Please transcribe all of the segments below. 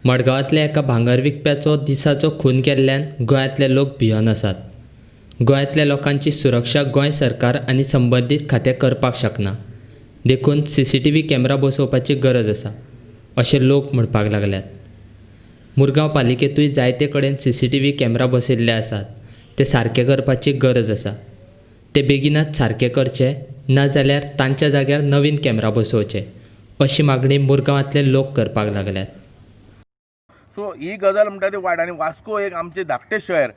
मडगांवांतल्या एका भांगर विकप्याचो दिसाचो खून केल्ल्यान गोंयांतले लोक भियेवन आसात. गोंयांतल्या लोकांची सुरक्षा गोंय सरकार आनी संबंदीत खातें करपाक शकना. देखून CCTV कॅमेरा बसोवपाची गरज आसा अशें लोक म्हणपाक लागल्यात. मुरगांव पालिकेतूय जायते कडेन CCTV कॅमेरा बसयल्ले आसात. ते सारके करपाची गरज आसा. ते बेगीनाच सारके करचे, नाजाल्यार तांच्या जाग्यार नवीन कॅमेरा बसोवचे अशी मागणी मुरगांवांतले लोक करपाक लागल्यात. सो ही गजाल म्हणटा ती वायट. आनी वास्को एक आमचें धाकटें शहर,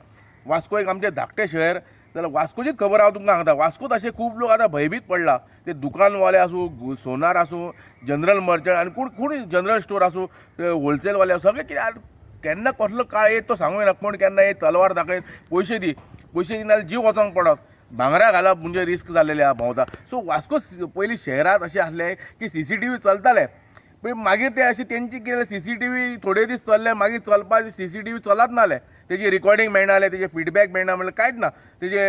जाल्यार वास्कोचीच खबर हांव तुमकां सांगता. वास्कोत अशे खूब लोक आतां भयभीत पडला. ते दुकानवाले आसूं, सोनार आसूं, जनरल मर्चंट आनी कोण जनरल स्टोर आसूं, होलसेलवाले आसूं, सगळे कितें केन्ना कसलो काळ येत तो सांगूं येना. कोण केन्ना येत तलवार दाखयत पयशे दी नाल्यार जीव वचोंक पडत. भांगरा घालप म्हणजे रिस्क जाल्लेले आहा भोंवता. सो वास्को पयलीं शहरांत अशें आसलें की CCTV चलताले, पण मागीर ते अशें तेंची केलें CCTV थोडे दीस चलले, मागीर चलपाचे CCTV चलत नाले. तेजी रिकॉर्डिंग मेळनालें, तेजे फीडबॅक मेळना, म्हणल्यार कांयच ना. तेजे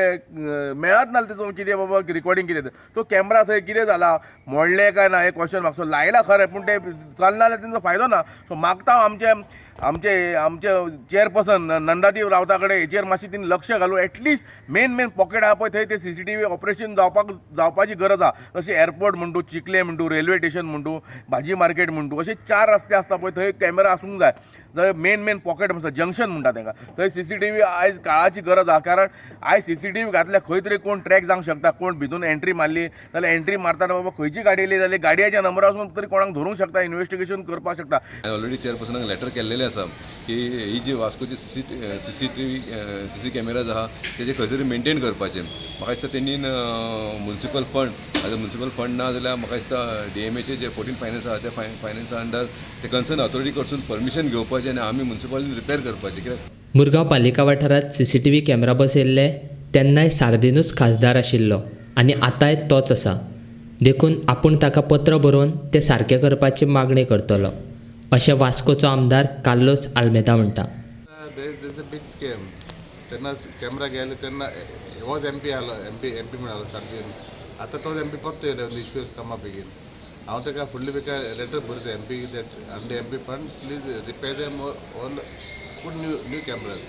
मेळत नालें तेजो कितें बाबा रिकॉर्डिंग कितें. तो कॅमेरा थंय कितें जाला, मोडले काय ना हे क्वेश्चन मार्क. सो लायला खरें, पूण ते चलना जाल्यार तेंचो फायदो ना. सो मागता हांव आमचे चेअरपर्सन नंदादीप रावता कडेन हेचेर मातशें तिणी लक्ष घालून एटलीस्ट मेन पॉकेट आहा पळय थंय ते CCTV ऑपरेशन जावपाची गरज आहा. जशें एअरपोर्ट म्हणटू, चिखले म्हणटू, रेल्वे स्टेशन म्हणटू, भाजी मार्केट म्हणटू, अशे 4 रस्ते आसता पळय थंय कॅमेरा आसूंक जाय. जंय मेन पॉकेट आसा, जंक्शन म्हणटा तांकां, थंय CCTV आयज काळाची गरज आहा. कारण आयज CCTV घातल्या खंय तरी कोण ट्रॅक जावंक शकता. कोण भितून एंट्री मारली जाल्यार एंट्री मारतना बाबा खंयची गाडी येयली जाल्यार गाडयेच्या नंबरासून तरी कोणाक धरूंक शकता, इन्व्हेस्टिगेशन करपाक शकता. ऑलरेडी चेअरपर्सनाक लेटर केल्लेलें आसा की ही जी वास्कोची CC कॅमेराज आहा तेजे खंय तरी मेंटेन करपाचे. म्हाका दिसता तेणी म्युनिसिपल फंड ना जाल्यार म्हाका दिसता DMAचे जे 14 फायनान्स आहा त्या फायनान्सा अंडर ते कन्सर्न ऑथॉरिटी कडसून परमिशन घेवपाचें आनी आमी म्युनिसिपालिटीन रिपेर करपाचें. कित्याक मुरगांव पालिका वाठारांत CCTV कॅमेरा बसयल्ले तेन्नाय सार्दिनूच खासदार आशिल्लो आनी आतांय तोच आसा. देखून आपूण ताका पत्र बरोवन ते सारके करपाची मागणी करतलो अशें वास्कोचो आमदार कार्लोस आल्मेदा म्हणटा. Big scam. तेन्ना कॅमेरा गेले तेन्ना होच MP आलो, MP म्हणलो सारकें. आतां तोच MP परतो येयलो, इश्यूज कमा बेगीन. हांव ताका फुडली बेका लेटर बरयता MP that under MP fund please repair them all, put new cameras.